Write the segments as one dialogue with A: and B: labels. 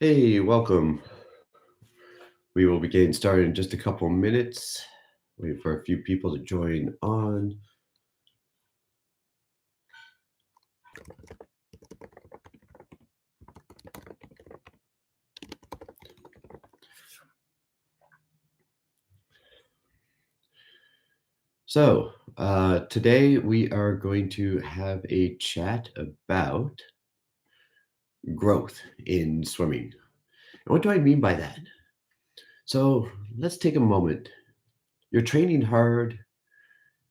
A: Hey, welcome. We will be getting started in just a couple minutes. Wait for a few people to join on. Today we are going to have a chat about growth in swimming. And what do I mean by that? So, let's take a moment. You're training hard,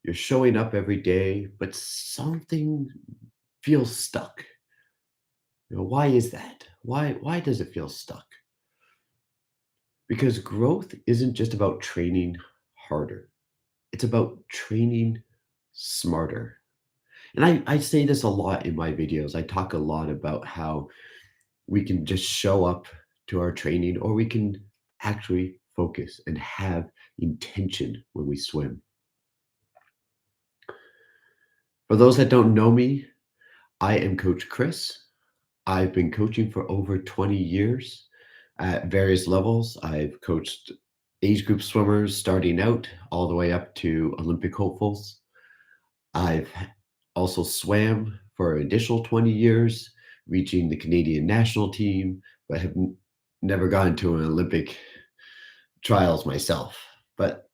A: you're showing up every day, but something feels stuck. Why is that? Why does it feel stuck? Because growth isn't just about training harder. It's about training smarter. And I say this a lot in my videos. I talk a lot about how we can just show up to our training or we can actually focus and have intention when we swim. For those that don't know me, I am Coach Chris. I've been coaching for over 20 years at various levels. I've coached age group swimmers starting out all the way up to Olympic hopefuls. I've also swam for an additional 20 years, reaching the Canadian national team, but have never gone to an Olympic trials myself. But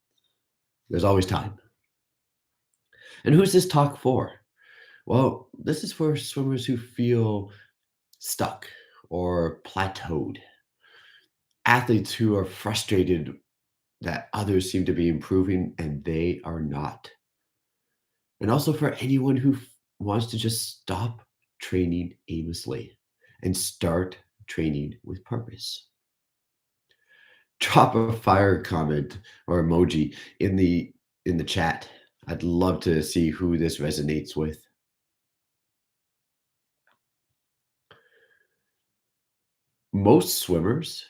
A: there's always time. And who's this talk for? Well, this is for swimmers who feel stuck or plateaued, athletes who are frustrated that others seem to be improving and they are not. And also for anyone who wants to just stop training aimlessly and start training with purpose. Drop a fire comment or emoji in the chat. I'd love to see who this resonates with. Most swimmers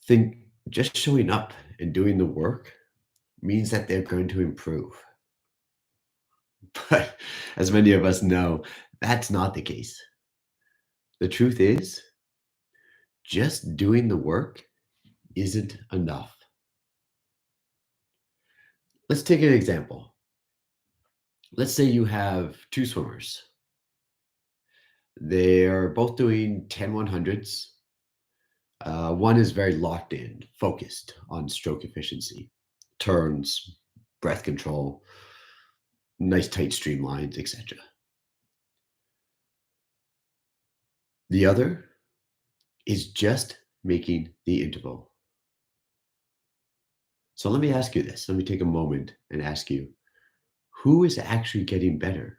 A: think just showing up and doing the work means that they're going to improve. But as many of us know, that's not the case. The truth is, just doing the work isn't enough. Let's take an example. Let's say you have two swimmers. They're both doing 10 100s. One is very locked in, focused on stroke efficiency, turns, breath control, nice tight streamlines, etc. The other is just making the interval. So let me ask you this. Let me take a moment and ask you, who is actually getting better?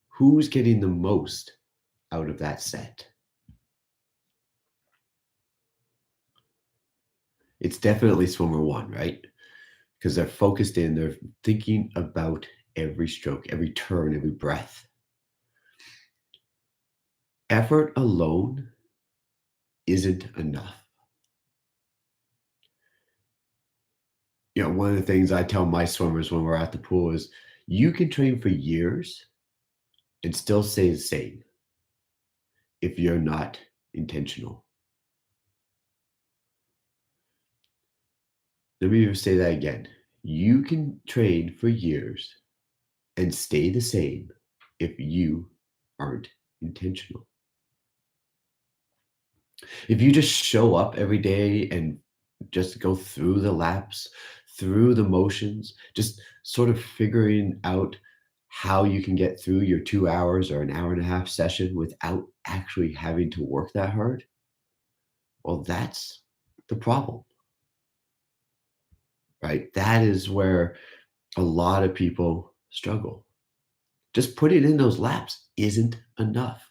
A: Who's getting the most out of that set? It's definitely swimmer one, right? Because they're focused in, they're thinking about every stroke, every turn, every breath. Effort alone isn't enough. One of the things I tell my swimmers when we're at the pool is you can train for years and still stay the same if you're not intentional. Let me say that again. You can train for years and stay the same if you aren't intentional. If you just show up every day and just go through the laps, through the motions, just sort of figuring out how you can get through your 2 hours or an hour and a half session without actually having to work that hard, well, that's the problem, right? That is where a lot of people struggle. Just putting in those laps isn't enough.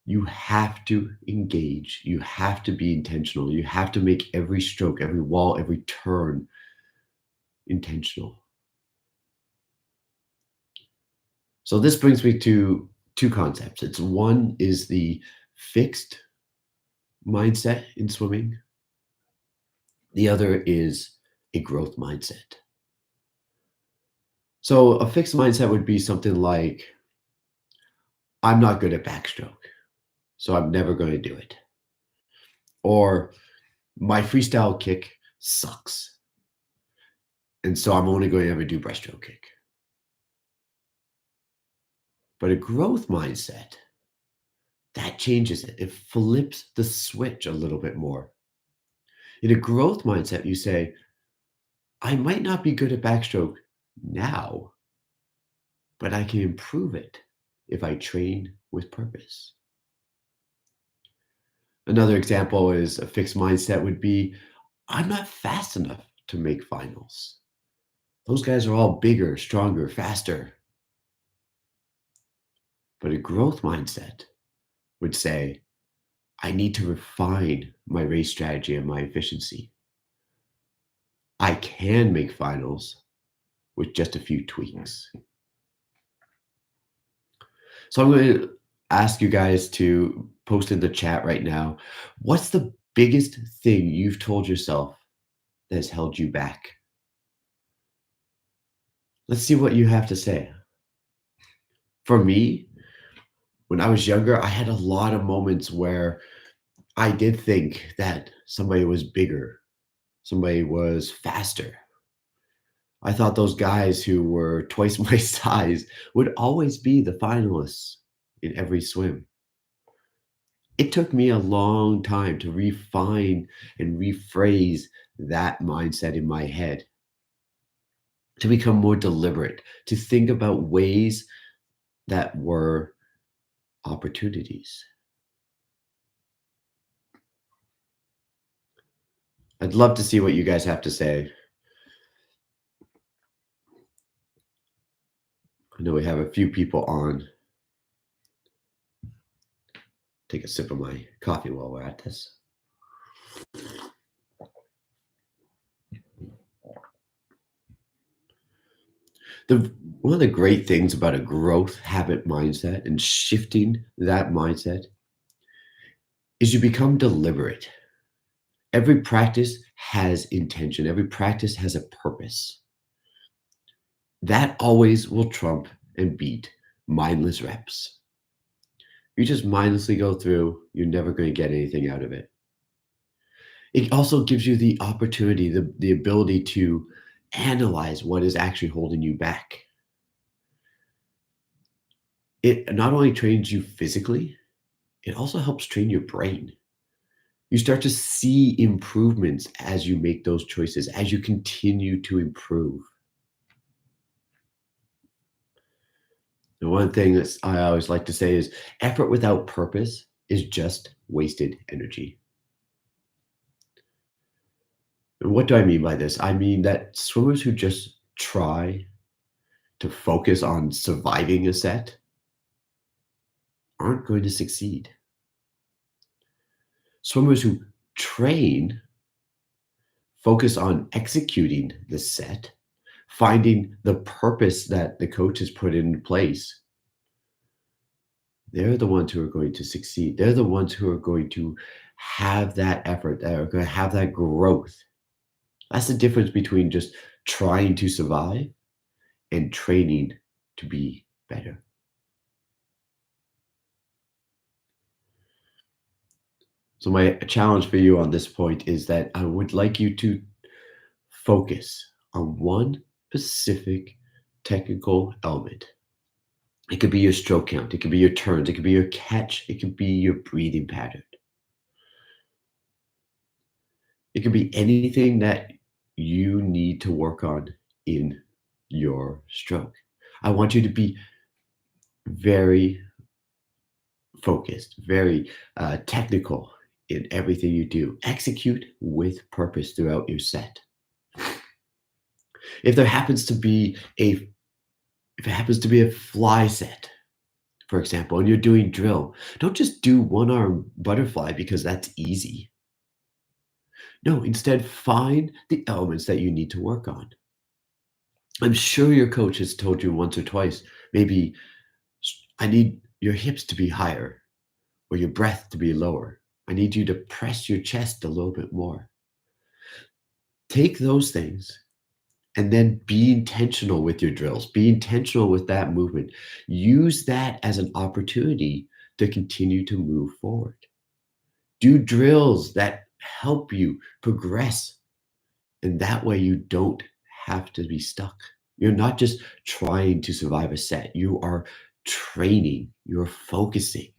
A: You have to engage. You have to be intentional. You have to make every stroke, every wall, every turn intentional. So this brings me to two concepts. It's one is the fixed mindset in swimming. The other is a growth mindset. So a fixed mindset would be something like, I'm not good at backstroke, so I'm never going to do it. Or my freestyle kick sucks, and so I'm only going to ever do breaststroke kick. But a growth mindset, that changes it. It flips the switch a little bit more. In a growth mindset, you say, I might not be good at backstroke now, but I can improve it if I train with purpose. Another example is a fixed mindset would be, I'm not fast enough to make finals. Those guys are all bigger, stronger, faster. But a growth mindset would say, I need to refine my race strategy and my efficiency. I can make finals with just a few tweaks. So I'm going to ask you guys to post in the chat right now. What's the biggest thing you've told yourself that has held you back? Let's see what you have to say. For me, when I was younger, I had a lot of moments where I did think that somebody was bigger, somebody was faster. I thought those guys who were twice my size would always be the finalists in every swim. It took me a long time to refine and rephrase that mindset in my head, to become more deliberate, to think about ways that were opportunities. I'd love to see what you guys have to say. I know we have a few people on. Take a sip of my coffee while we're at this. One of the great things about a growth habit mindset and shifting that mindset is you become deliberate. Every practice has intention. Every practice has a purpose. That always will trump and beat mindless reps. You just mindlessly go through, you're never going to get anything out of it. It also gives you the opportunity, the ability to analyze what is actually holding you back. It not only trains you physically, it also helps train your brain. You start to see improvements as you make those choices, as you continue to improve. The one thing that I always like to say is effort without purpose is just wasted energy. And what do I mean by this? I mean that swimmers who just try to focus on surviving a set aren't going to succeed. Swimmers who train, focus on executing the set, finding the purpose that the coach has put in place, they're the ones who are going to succeed. They're the ones who are going to have that effort, that are going to have that growth. That's the difference between just trying to survive and training to be better. So my challenge for you on this point is that I would like you to focus on one specific technical element. It could be your stroke count, it could be your turns, it could be your catch, it could be your breathing pattern. It could be anything that you need to work on in your stroke. I want you to be very focused, very technical in everything you do. Execute with purpose throughout your set. If there happens to be a if it happens to be a fly set, for example, and you're doing drill, don't just do one arm butterfly because that's easy. No, instead find the elements that you need to work on. I'm sure your coach has told you once or twice, maybe I need your hips to be higher or your breath to be lower. I need you to press your chest a little bit more. Take those things And then be intentional with your drills. Be intentional with that movement. Use that as an opportunity to continue to move forward. Do drills that help you progress. And that way you don't have to be stuck. You're not just trying to survive a set, you are training, you're focusing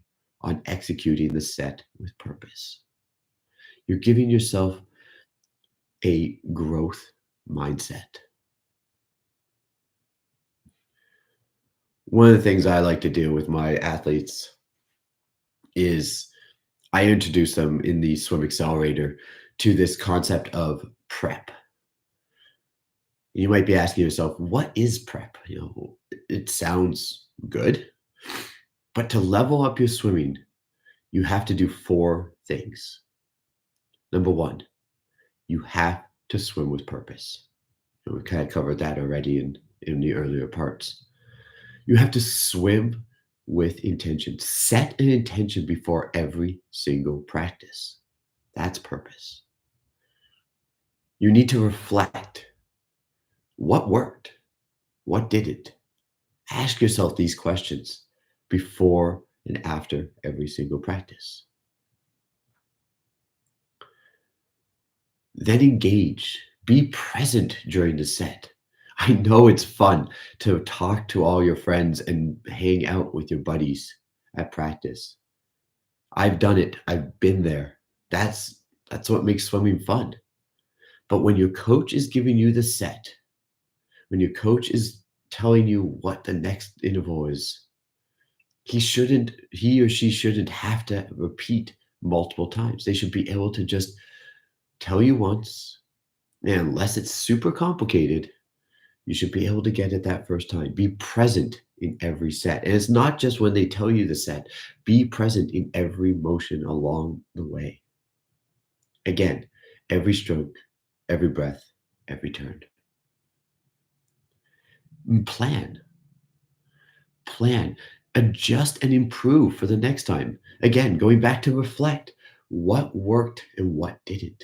A: on executing the set with purpose. You're giving yourself a growth mindset. One of the things I like to do with my athletes is I introduce them in the swim accelerator to this concept of prep. You might be asking yourself, what is prep? It sounds good, but to level up your swimming, you have to do four things. Number one, you have to swim with purpose. We kind of covered that already in the earlier parts. You have to swim with intention. Set an intention before every single practice. That's purpose. You need to reflect. What worked? What didn't? Ask yourself these questions before and after every single practice. Then engage. Be present during the set. I know it's fun to talk to all your friends and hang out with your buddies at practice. I've done it. I've been there. That's what makes swimming fun. But when your coach is giving you the set, when your coach is telling you what the next interval is, he or she shouldn't have to repeat multiple times. They should be able to just tell you once, and unless it's super complicated, you should be able to get it that first time. Be present in every set. And it's not just when they tell you the set, be present in every motion along the way. Again, every stroke, every breath, every turn. Plan, plan, adjust and improve for the next time. Again, going back to reflect what worked and what didn't.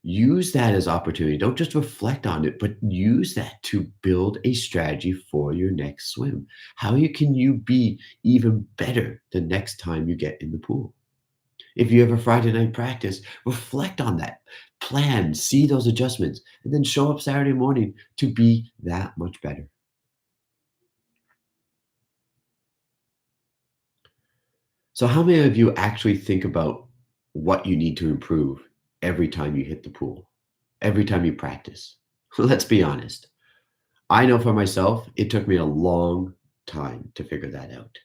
A: Use that as opportunity. Don't just reflect on it, but use that to build a strategy for your next swim. Can you be even better the next time you get in the pool? If you have a Friday night practice, reflect on that, plan, see those adjustments, and then show up Saturday morning to be that much better. So, how many of you actually think about what you need to improve every time you hit the pool, every time you practice? Let's be honest. I know for myself, it took me a long time to figure that out.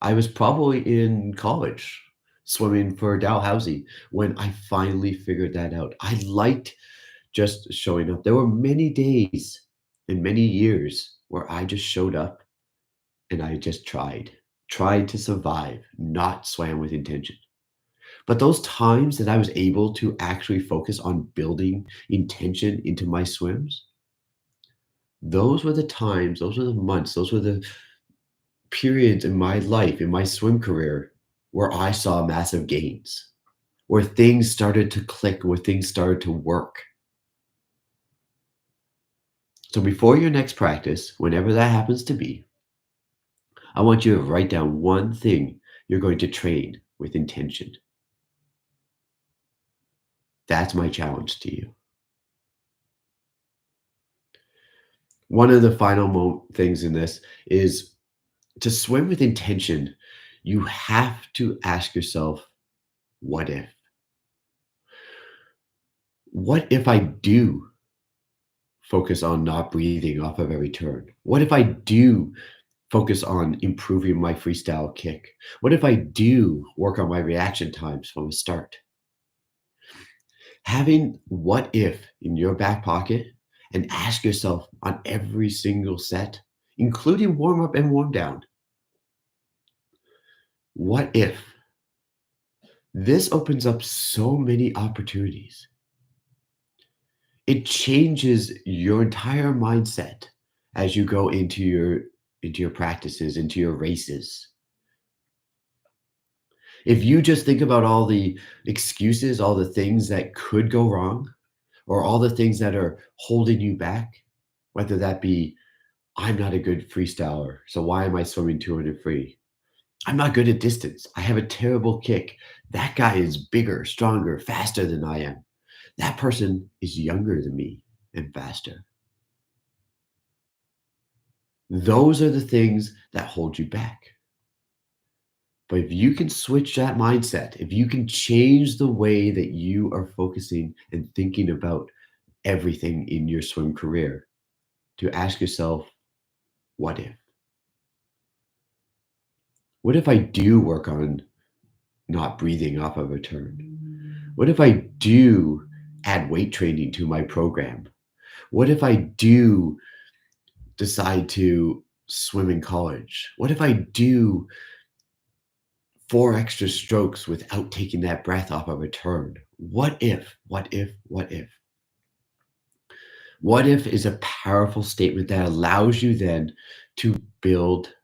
A: I was probably in college swimming for Dalhousie when I finally figured that out. I liked just showing up. There were many days and many years where I just showed up and I just tried to survive, not swam with intention. But those times that I was able to actually focus on building intention into my swims, those were the times, those were the months, those were the periods in my life, in my swim career, where I saw massive gains, where things started to click, where things started to work. So before your next practice, whenever that happens to be, I want you to write down one thing you're going to train with intention. That's my challenge to you. One of the final things in this is to swim with intention. You have to ask yourself, what if? What if I do focus on not breathing off of every turn? What if I do focus on improving my freestyle kick? What if I do work on my reaction times from the start? Having what if in your back pocket and ask yourself on every single set, including warm up and warm down, what if? This opens up so many opportunities. It changes your entire mindset as you go into your practices, into your races. If you just think about all the excuses, all the things that could go wrong, or all the things that are holding you back, whether that be, I'm not a good freestyler, so why am I swimming 200 free? I'm not good at distance. I have a terrible kick. That guy is bigger, stronger, faster than I am. That person is younger than me and faster. Those are the things that hold you back. But if you can switch that mindset, if you can change the way that you are focusing and thinking about everything in your swim career, to ask yourself, what if? What if I do work on not breathing off of a turn? What if I do add weight training to my program? What if I do decide to swim in college? What if I do 4 extra strokes without taking that breath off of a turn? What if? What if? What if? What if is a powerful statement that allows you then to build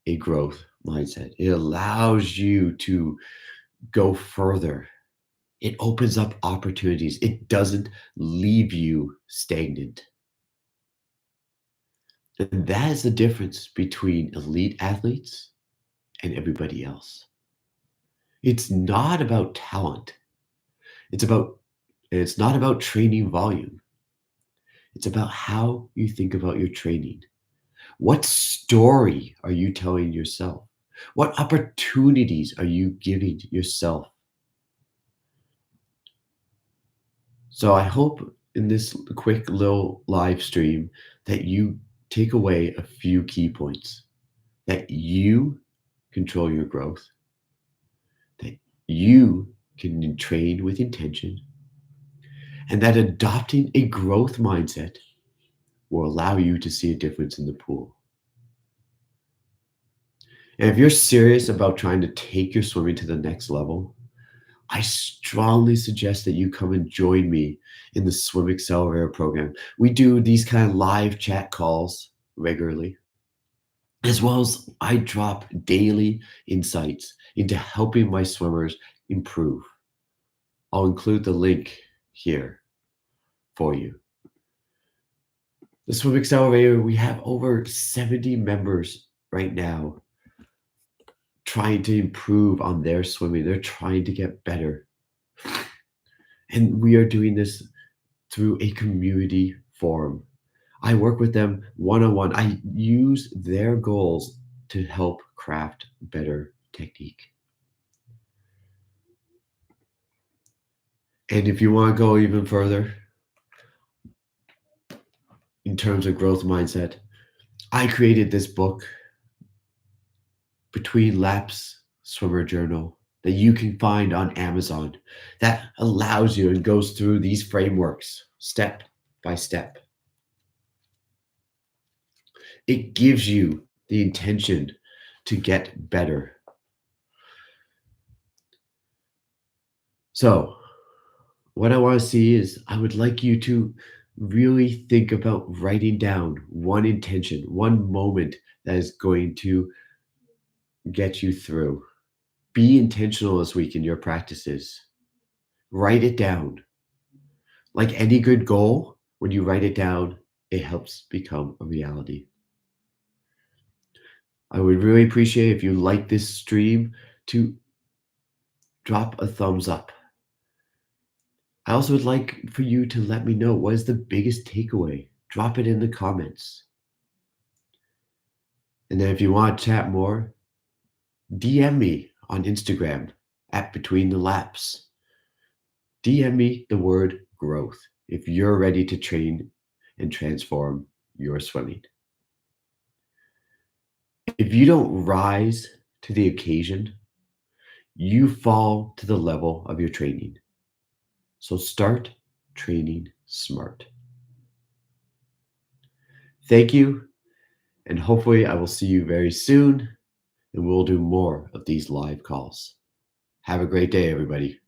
A: a growth mindset. It allows you to go further. It opens up opportunities. It doesn't leave you stagnant. And that is the difference between elite athletes and everybody else. It's not about talent. It's about and it's not about training volume. It's about how you think about your training. What story are you telling yourself? What opportunities are you giving yourself? So I hope in this quick little live stream that you take away a few key points, that you control your growth, that you can train with intention, and that adopting a growth mindset will allow you to see a difference in the pool. And if you're serious about trying to take your swimming to the next level, I strongly suggest that you come and join me in the Swim Accelerator program. We do these kind of live chat calls regularly, as well as I drop daily insights into helping my swimmers improve. I'll include the link here for you. The Swim Accelerator, we have over 70 members right now trying to improve on their swimming. They're trying to get better. And we are doing this through a community forum. I work with them one on one. I use their goals to help craft better technique. And if you want to go even further in terms of growth mindset, I created this book, Between Laps Swimmer Journal, that you can find on Amazon, that allows you and goes through these frameworks step by step. It gives you the intention to get better. So, what I want to see is I would like you to really think about writing down one intention, one moment that is going to get you through. Be intentional this week in your practices. Write it down. Like any good goal, when you write it down, it helps become a reality. I would really appreciate if you like this stream to drop a thumbs up. I also would like for you to let me know what is the biggest takeaway. Drop it in the comments. And then if you want to chat more, DM me on Instagram at Between the Laps. DM me the word growth if you're ready to train and transform your swimming. If you don't rise to the occasion, you fall to the level of your training. So start training smart. Thank you, and hopefully I will see you very soon, and we'll do more of these live calls. Have a great day, everybody.